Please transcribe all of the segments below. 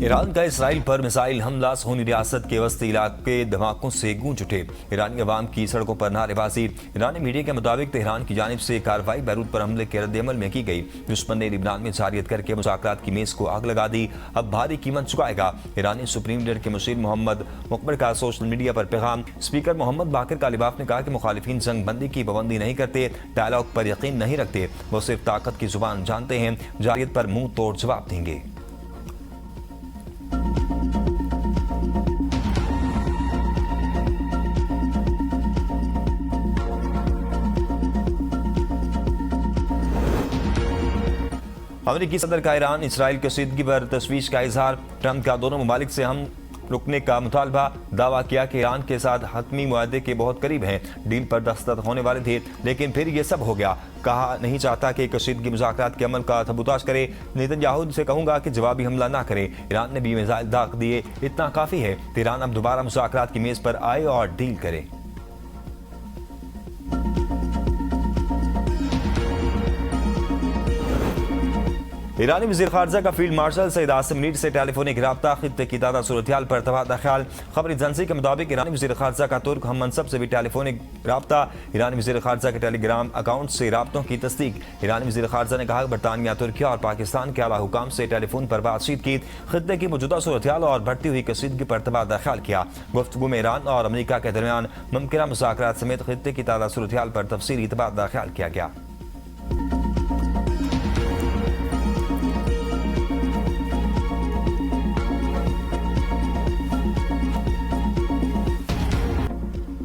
Iran का Israel पर missile हमला सोनी रियासत के वस्ती इलाके धमाकों से गूंज उठे। ईरानी अवाम की सड़कों पर नारेबाजी। ईरानी मीडिया के मुताबिक तेहरान की जानिब से कार्रवाई बैरूत पर हमले के रद्द-ए-अमल में की गई। दुश्मन ने लिबनान में जारियत करके मुज़ाकरात की मेज को आग लगा दी, अब भारी कीमत चुकाएगा। ईरानी सुप्रीम लीडर के मुशीर मोहम्मद मुकबर का सोशल मीडिया पर पैगाम। स्पीकर मोहम्मद बाकिर कालिबाफ ने कहा कि मुखालिफिन जंग बंदी की पाबंदी नहीं करते, डायलॉग पर यकीन नहीं रखते, वो सिर्फ ताकत की जुबान जानते हैं, जारियत पर मुंह तोड़ जवाब देंगे। अमेरिकी सदर का ईरान इसराइल कशीदगी पर तशवीश का इजहार। ट्रंप का दोनों ममालिक से हम रुकने का मुतालबा। दावा किया कि ईरान के साथ हतमी मुआहदे के बहुत करीब हैं, डील पर दस्तखत होने वाले थे, लेकिन फिर ये सब हो गया। कहा नहीं चाहता कि कशीदगी मुज़ाकरात के अमल का सबूताज करे। नेतन्याहू से कहूंगा कि जवाबी हमला ना करे। ईरान ने भी मिसाइल दाग दिए, इतना काफी है। ईरान अब दोबारा मुज़ाकरात की मेज पर आए और डील करे। ईरानी वज़ीर ख़ारजा का फील्ड मार्शल सईद आसिम नीर से टेलीफोनिक रब्ता, खित्ते की ताज़ा सूरत-ए-हाल पर तबादला ख्याल। खबर एजेंसी के मुताबिक ईरानी वज़ीर ख़ारजा का तुर्क हम मनसब से भी टेलीफोनिक रब्ता। ईरानी वज़ीर ख़ारजा के टेलीग्राम अकाउंट से राब्तों की तस्दीक। ईरानी वज़ीर ख़ारजा ने कहा कि बरतानिया, तुर्की और पाकिस्तान के आला हुकाम से टेलीफोन पर बातचीत की, खित्ते की मौजूदा सूरत-ए-हाल और बढ़ती हुई कशीदगी पर तबादला ख्याल किया। गुफ्तगू में ईरान और अमरीका के दरमियान मुमकिन मुज़ाकरात समेत खित्ते की ताज़ा सूरत-ए-हाल पर तफसीली तबादला ख्याल किया गया।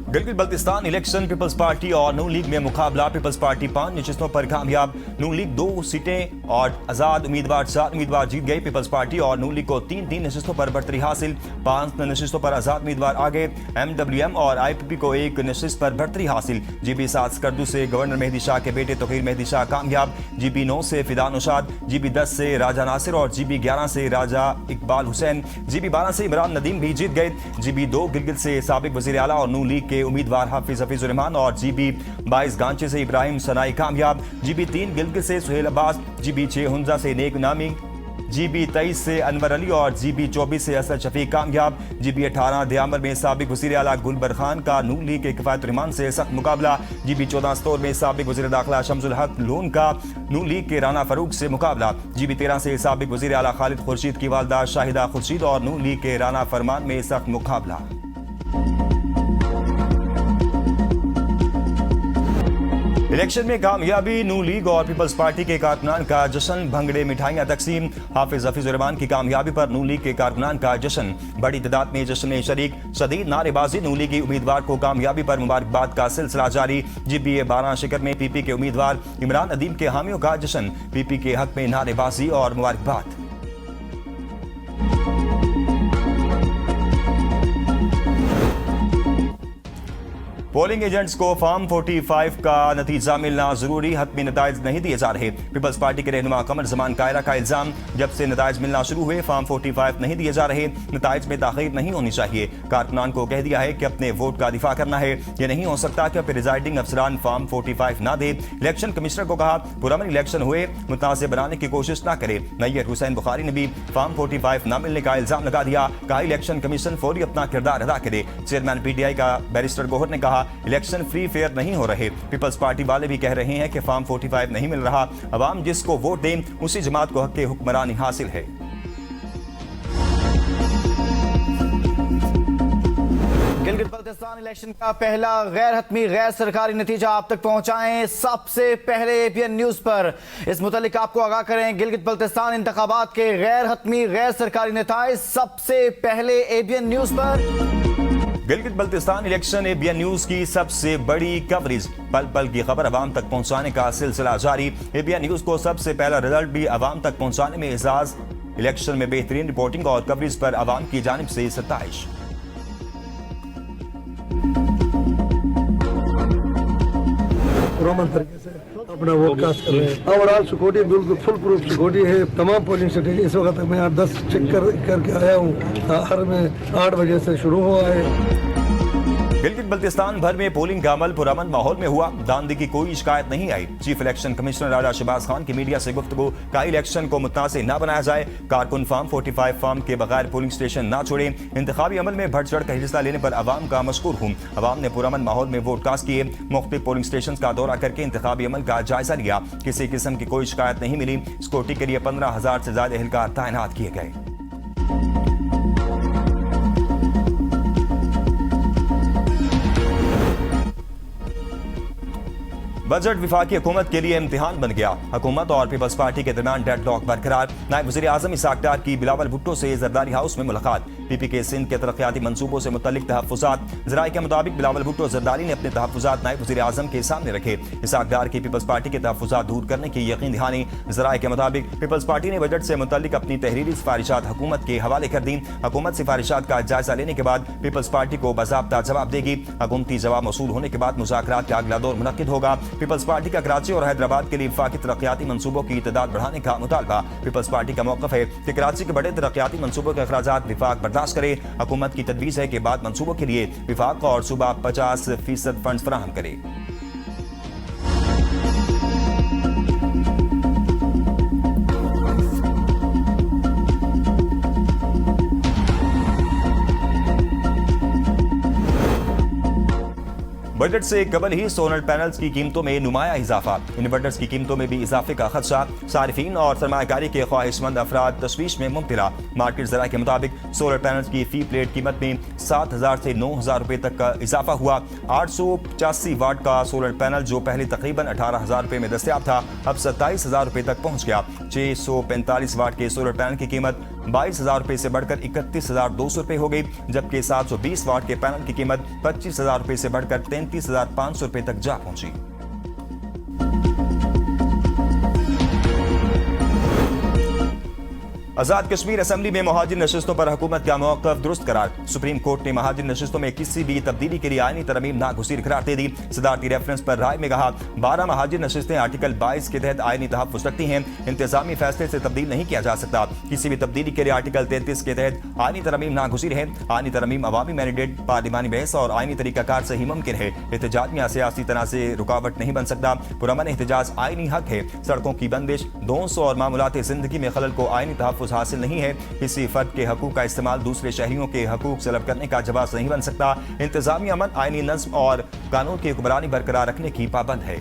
गिलगित बल्तिस्तान इलेक्शन, पीपल्स पार्टी और नून लीग में मुकाबला। पीपल्स पार्टी 5 नशिस्तों पर कामयाब, नून लीग 2 सीटें और आजाद उम्मीदवार 4 उम्मीदवार जीत गए। पीपल्स पार्टी और नून लीग को 3-3 नशिस्तों पर बढ़तरी हासिल, 5 नशिस्तों पर आजाद उम्मीदवार आगे। MWM और IPP को 1 नशिस्त पर बढ़तरी हासिल। GB 7 स्कर्दू से गवर्नर मेहदी शाह के बेटे तौकीर मेहदी शाह कामयाब। GB 9 से फिदा नौशाद, GB 10 से राजा नासिर और GB 11 से राजा इकबाल हुसैन, GB 12 से इमरान नदीम भी जीत गए। GB 2 गिलगित से साबिक वज़ीर आला और नून लीग के उम्मीदवार हफीजुर रहमान और GB 22 गांचे से इब्राहिम सनाई कामयाब। GB 3 गिलगित से सुहेल अब्बास, GB 6 हुंजा से नेक नामी, GB 23 से अनवर अली और GB 24 से असद शफीक कामयाब। GB 18 दियामर में साबिक वज़ीर आला गुलबर खान का नून लीग के किफायत रहमान से सख्त मुकाबला। GB 14 स्तोर में साबिक वज़ीर दाखिला शम्सुल हक लून का नून लीग के राना फरूक से मुकाबला। GB 13 से साबिक वज़ीर आला खालिद खुर्शीद की वालदा शाहिदा खुर्शीद और नून लीग के राना फरमान में सख्त मुकाबला। इलेक्शन में कामयाबी, नून लीग और पीपल्स पार्टी के कारकुनान का जश्न, भंगड़े मिठाइयां तकसीम। हफीजुर रहमान की कामयाबी पर नून लीग के कारकुनान का जश्न, बड़ी तादाद में जश्न में शरीक, शदीद नारेबाजी। नून लीगी उम्मीदवार को कामयाबी पर मुबारकबाद का सिलसिला जारी। GB 12 शिकर में PP के उम्मीदवार इमरान नदीम के हामियों का जश्न, PP के हक में नारेबाजी और मुबारकबाद। पोलिंग एजेंट्स को फॉर्म 45 का नतीजा मिलना जरूरी, हतमी नताइज नहीं दिए जा रहे। पीपल्स पार्टी के रहनुमा कमर जमान कायरा का इल्जाम, जब से नताइज मिलना शुरू हुए फॉर्म 45 नहीं दिए जा रहे, नताइज में ताखीर नहीं होनी चाहिए। कारकुनान को कह दिया है कि अपने वोट का दिफा करना है, यह नहीं हो सकता कि प्रिजाइडिंग अफसरान फॉर्म 45 ना दे। इलेक्शन कमिश्नर को कहा पुरअमन इलेक्शन हुए, मुतनाज़ बनाने की कोशिश ना करे। नैयर हुसैन बुखारी ने भी फॉर्म 45 न मिलने का इल्जाम लगा दिया, कहा इलेक्शन कमीशन फौरी अपना किरदार अदा करे। चेयरमैन PTI का बैरिस्टर गोहर ने कहा इलेक्शन फ्री फेयर नहीं हो रहे। पीपल्स पार्टी वाले भी कह रहे हैं कि फॉर्म 45 नहीं मिल रहा, अवाम जिसको वोट दें उसी जमात को हक हुक्मरानी हासिल है। गिलगित बल्तिस्तान इलेक्शन का पहला गैर हतमी गैर सरकारी नतीजा आप तक पहुंचाएं सबसे पहले ABN न्यूज पर। इस मुतालिक आपको आगाह करें गिलगित बल्तिस्तान इंतखाबात के गैर हतमी गैर सरकारी नताइज सबसे पहले ABN न्यूज पर। Gilgit Baltistan election ABN news की सबसे बड़ी कवरेज, पल पल की खबर अवाम तक पहुंचाने का सिलसिला जारी। ABN न्यूज को सबसे पहला रिजल्ट भी अवाम तक पहुंचाने में एजाज। इलेक्शन में बेहतरीन रिपोर्टिंग और कवरेज पर अवाम की जानिब से सताइश। तरीके से अपना वोट कास्ट कर रहे हैं। ओवरऑल सिक्योरिटी बिल्कुल फुल प्रूफ सिक्योरिटी है तमाम पोलिंग स्टेशन। इस वक्त मैं 10 चेक करके आया हूँ। हर में 8 बजे से शुरू हुआ है। गिलगित बल्तिस्तान भर में पोलिंग का अमल पुरअमन माहौल में हुआ। दांदी की कोई शिकायत नहीं आई। चीफ इलेक्शन कमिश्नर राजा शहबाज खान की मीडिया से गुफ्तगू का इलेक्शन को मुतनाज़ न बनाया जाए, कारकुन फार्म 45 फार्म के बगैर पोलिंग स्टेशन न छोड़े, इंतखाबी अमल में बढ़ चढ़ कर हिस्सा लेने पर अवाम का मशकूर हूँ। अवाम ने पुरअमन माहौल में वोट कास्ट किए, मुख्तलिफ पोलिंग स्टेशन का दौरा करके इंतखाबी अमल का जायजा लिया। किसी किस्म की कोई शिकायत नहीं मिली। सिक्योरिटी के लिए 15,000 से ज्यादा एहलकार तैनात किए गए। बजट विफाकी हुकूमत के लिए इम्तिहान बन गया। हुकूमत और पीपल्स पार्टी के दरमियान डेडलॉक बरकरार। नायब वज़ीर आज़म इसाक डार की बिलावल भुट्टो से जरदारी हाउस में मुलाकात। पीपीके सिंध के तरक्याती मंसूबों से मुतल्लिक तहफ़्फ़ुज़ात। ज़राए के मुताबिक बिलावल भुट्टो जरदारी ने अपने तहफ़्फ़ुज़ात नायब वज़ीर आज़म के सामने रखे। इसाक डार की पीपल्स पार्टी के तहफ़्फ़ुज़ात दूर करने की यकीन दहानी। ज़राए के मुताबिक पीपल्स पार्टी ने बजट से मुतल्लिक अपनी तहरीरी सिफारिशात हुकूमत के हवाले कर दी। हुकूमत सिफारिशात का जायजा लेने के बाद पीपल्स पार्टी को बाज़ाब्ता जवाब देगी। हुकूमती जवाब मौसूल होने के बाद मुज़ाकरात का अगला दौर मुनक्किद होगा। पीपल्स पार्टी का कराची और हैदराबाद के लिए वफाकी तरक्याती मंसूबों की तादाद बढ़ाने का मुतालबा। पीपल्स पार्टी का मौक़िफ़ है कि कराची के बड़े तरक्याती मंसूबों के अखराजात विफाक बर्दाश्त करे। हुकूमत की तजवीज़ है कि बाद मंसूबों के लिए विफाक और सूबा 50% फंड फराहम करे। बजट से कबल ही सोलर पैनल्स की कीमतों में नुमाया इजाफा। इन्वर्टर्स की कीमतों में भी इजाफे का खदशा। सारिफीन और सरमायाकारी के ख्वाहिशमंद अफराद तशवीश में मुब्तला। मार्केट ज़रा के मुताबिक सोलर पैनल्स की फी प्लेट कीमत में 7,000 से 9,000 रुपये तक का इजाफा हुआ। 885 वाट का सोलर पैनल जो पहले तकरीबन 18,000 रुपये में दस्तियाब था, अब 27,000 रुपये तक पहुँच गया। 645 वाट के सोलर पैनल की कीमत 22,000 रुपये से बढ़कर 31,200 रुपये हो गई, जबकि 720 वाट के पैनल की कीमत 25,000 रुपये से बढ़कर 33,500 रुपये तक जा पहुंची। आजाद कश्मीर असेंबली में महाजिर नशिस्तों पर हुकूमत का मौक़िफ़ दुरुस्त करार। सुप्रीम कोर्ट ने महाजिर नशिस्तों में किसी भी तब्दीली के लिए आईनी तरमीम नागुज़ीर करार दे दी। सदारती रेफरेंस पर राय में कहा 12 महाजिर नशिस्तें आर्टिकल 22 के तहत आईनी तहफ़्फ़ुज़ रखती हैं। इंतज़ामी फैसले से तब्दील नहीं किया जा सकता। किसी भी तब्दीली के लिए आर्टिकल 33 के तहत आईनी तरमीम नागुज़ीर है। आईनी तरमीम अवामी मैंडेट, पार्लिमानी बहस और आईनी तरीक़ाकार से ही मुमकिन है। एहतजाज में सियासी तना से रुकावट नहीं बन सकता। पुरअमन एहतजाज आईनी हक है। सड़कों की बंदिश, दोंस और मामूलाती ज़िंदगी में खलल को आईनी तहफ़्फ़ुज़ हासिल नहीं है। किसी फर्द के हकूक का इस्तेमाल दूसरे शहरियों के हकूक सलब करने का जवाब नहीं बन सकता। इंतजामी अमन आईनी नज़्म और कानून की हुक्मरानी बरकरार रखने की पाबंद है।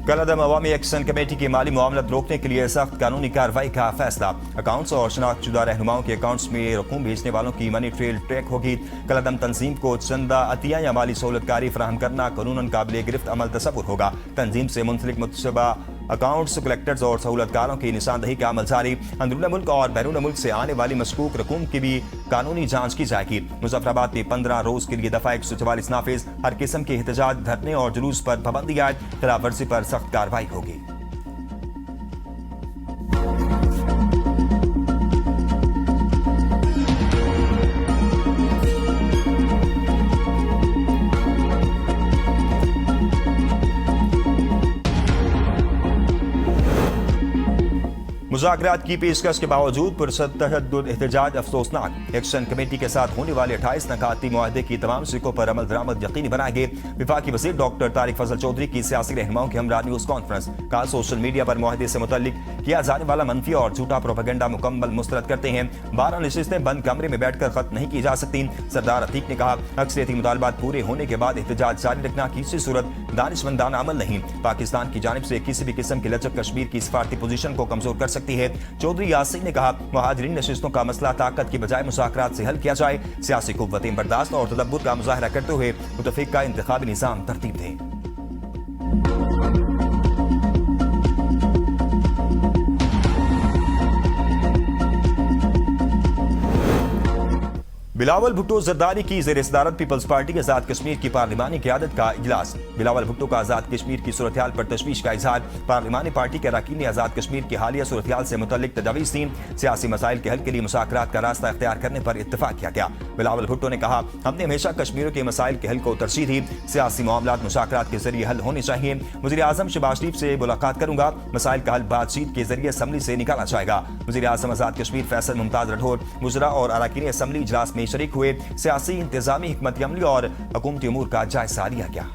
कलअदम अवामी एक्शन कमेटी की माली मामलत रोकने के लिए सख्त कानूनी कार्रवाई का फैसला। अकाउंट्स और शनाख्तशुदा रहनुमाओं के अकाउंट्स में रकूम भेजने वालों की मनी ट्रेल ट्रैक होगी। कलअदम तंजीम को चंदा, अतिया या माली सहूलतकारी फराहम करना कानूनन काबिल गिरफ्त अमल तसव्वुर होगा। तंजीम से मुंसलिक मुतशबा अकाउंट्स, कलेक्टर्स और सहूलतकारों की निशानदही का अमल जारी। अंदरून मुल्क और बैरून मुल्क से आने वाली मशकूक रकूम की भी कानूनी जांच की जाएगी। मुजफ्फराबाद में 15 रोज के लिए दफा 144 नाफिज। हर किस्म के एहतजाज, धरने और जुलूस पर पाबंदी आयद। खिलाफ वर्जी पर सख्त कार्रवाई होगी। मुज़ाकरात की पेशकश के बावजूद पुरतशद्दुद एहतजाज अफसोसनाक। एक्शन कमेटी के साथ होने वाले 28 नकाती मुआहदे की तमाम सिकों पर अमल दरामद यकीनी बनाएंगे। विफाकी वज़ीर डॉक्टर तारिक फजल चौधरी की सियासी रहनुमाओं की हमरा न्यूज़ कॉन्फ्रेंस। कहा सोशल मीडिया पर मुआहदे से मुतल्लिक किया जाने वाला मनफी और झूठा प्रोपेगेंडा मुकम्मल मुस्तरद करते हैं। 12 नशिस्तें बंद कमरे में बैठकर खत्म नहीं की जा सकती। सरदार अतीक ने कहा अक्सरियती मुतालबात पूरे होने के बाद एहतजाज जारी रखना किसी सूरत दानिशमंदाना अमल नहीं। पाकिस्तान की जानिब से किसी भी किस्म की लचक कश्मीर की सफारती पोजीशन को कमजोर कर सकती है। चौधरी यासिन ने कहा मुहाजिरीन नशिस्तों का मसला ताकत की बजाय मुज़ाकरात से हल किया जाए। सियासी कुव्वतें बर्दाश्त और तदब्बुर का मुजाहरा करते हुए मुतफ़िक़ा इंतखाबी निज़ाम तरतीब दें। बिलावल भुट्टो जरदारी की ज़ेर सदारत पीपल्स पार्टी के आज़ाद कश्मीर की पार्लिमानी क़यादत का इजलास। बिलावल भुट्टो का आज़ाद कश्मीर की सूरत हाल पर तशवीश का इजहार। पार्लिमानी पार्टी के अरकान ने आज़ाद कश्मीर की हालिया सूरत हाल से मुतल्लिक तजावीज़ दी। सियासी मसाइल के हल के लिए मुज़ाकरात का रास्ता इख्तियार करने पर इत्तफाक किया गया। बिलावल भुट्टो ने कहा, हमने हमेशा कश्मीर के मसाइल के हल को तरजीह दी। सियासी मामलात मुशाकरात के जरिए हल होने चाहिए। वज़ीर आज़म शहबाज शरीफ से मुलाकात करूंगा। मसाइल का हल बातचीत के जरिए असम्बली से निकाला जाएगा। वज़ीर आज़म आज़ाद कश्मीर फैसल मुमताज़ राठौर वज़रा और अरकान असम्बली इजलास में शरीक हुए। सियासी इंतजामी हिकमत अमली और हुकूमती उमूर का जायजा लिया गया।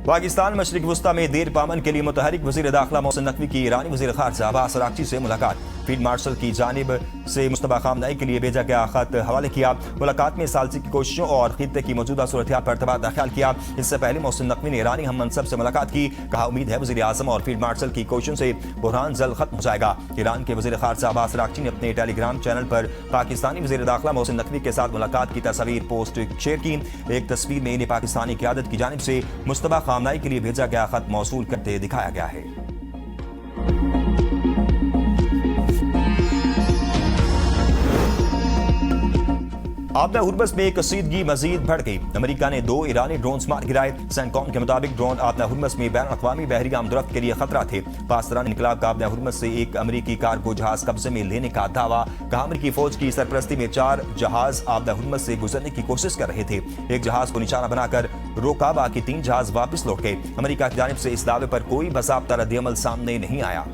पाकिस्तान मशरिक वस्ता में देर पामन के लिए मुतहरिक वज़ीर दाखिला मोहसिन नकवी की ईरानी वज़ीर ख़ारजा अब्बास अराग़ची से मुलाकात। फील्ड मार्शल की जानिब से मुस्तफा खामनई के लिए भेजा गया खत हवाले किया। मुलाकात में सालसी की कोशिशों और खित्ते की मौजूदा सूरत पर तबादला ख्याल किया। इससे पहले मोहसिन नकवी ने ईरानी हम मनसब से मुलाकात की। कहा, उम्मीद है वज़ीर आज़म और फील्ड मार्शल की कोशिशों से बुरहान जल्द खत्म हो जाएगा। ईरान के वज़ीर ख़ारजा अब्बास अराग़ची ने अपने टेलीग्राम चैनल पर पाकिस्तानी वज़ीर दाखिला मोहसिन नकवी के साथ मुलाकात की तस्वीर पोस्ट शेयर की। एक तस्वीर में इन्हें पाकिस्तानी क़यादत की जानिब से मुस्तफा खामनई के लिए भेजा गया खत मौसूल करते दिखाया गया है। आबना हुर्मस में कसीदगी मजीद बढ़ गई। अमेरिका ने 2 ईरानी ड्रोन मार गिराए। सेंटकॉम के मुताबिक ड्रोन आबना हुर्मस में बैन अक़वामी बहरी आमदरफ्त के लिए खतरा थे। पाकिस्तान इनकलाब का आबना हुर्मस से एक अमेरिकी कार्गो जहाज कब्जे में लेने का दावा। कहा, अमेरिकी फौज की सरपरस्ती में 4 जहाज आबना हुर्मस से गुजरने की कोशिश कर रहे थे। एक जहाज को निशाना बनाकर रोका, बाकी 3 जहाज वापस लौट गए। अमेरिका की जानिब से इस दावे पर कोई बाज़ाब्ता रद्द-ए-अमल सामने नहीं आया।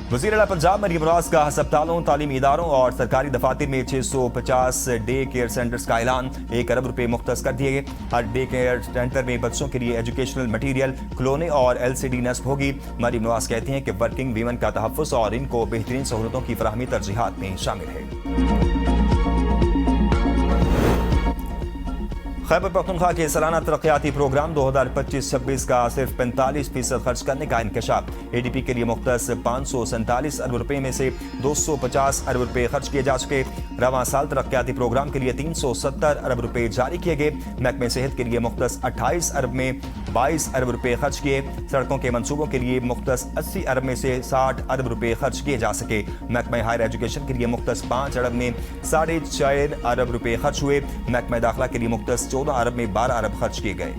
वज़ीर आला पंजाब मरीम नवाज का हस्पतालों, तालीमी इदारों और सरकारी दफातर में 650 डे केयर सेंटर्स का ऐलान। 1 अरब रुपए मुख्तस कर दिए गए। हर डे केयर सेंटर में बच्चों के लिए एजुकेशनल मटीरियल, खिलौने और LCD नस्ब होगी। मरीम नवाज कहती हैं कि वर्किंग वीमन का तहफ़्फ़ुज़ और इनको बेहतरीन सहूलतों की फराहमी तरजीहात में शामिल है। खैबर पख्तूनख्वा के सालाना तरक्याती प्रोग्राम 2025-26 का सिर्फ 45% खर्च करने का इंकशाफ। ADP के लिए मुख्तस 547 अरब रुपए में से 250 अरब रुपए खर्च किए जा चुके। रवां साल तरक्याती प्रोग्राम के लिए 370 अरब रुपए जारी किए गए। महकमे सेहत के लिए मुख्तस 28 अरब में 22 अरब रुपए खर्च किए। सड़कों के मंसूबों के लिए मुख्तस 80 अरब में से 60 अरब रुपए खर्च किए जा सके। महकमा हायर एजुकेशन के लिए मुख्तस 5 अरब में 4.5 अरब रुपए खर्च हुए। महकमा दाखिला के लिए मुख्तस 14 अरब में 12 अरब खर्च किए गए।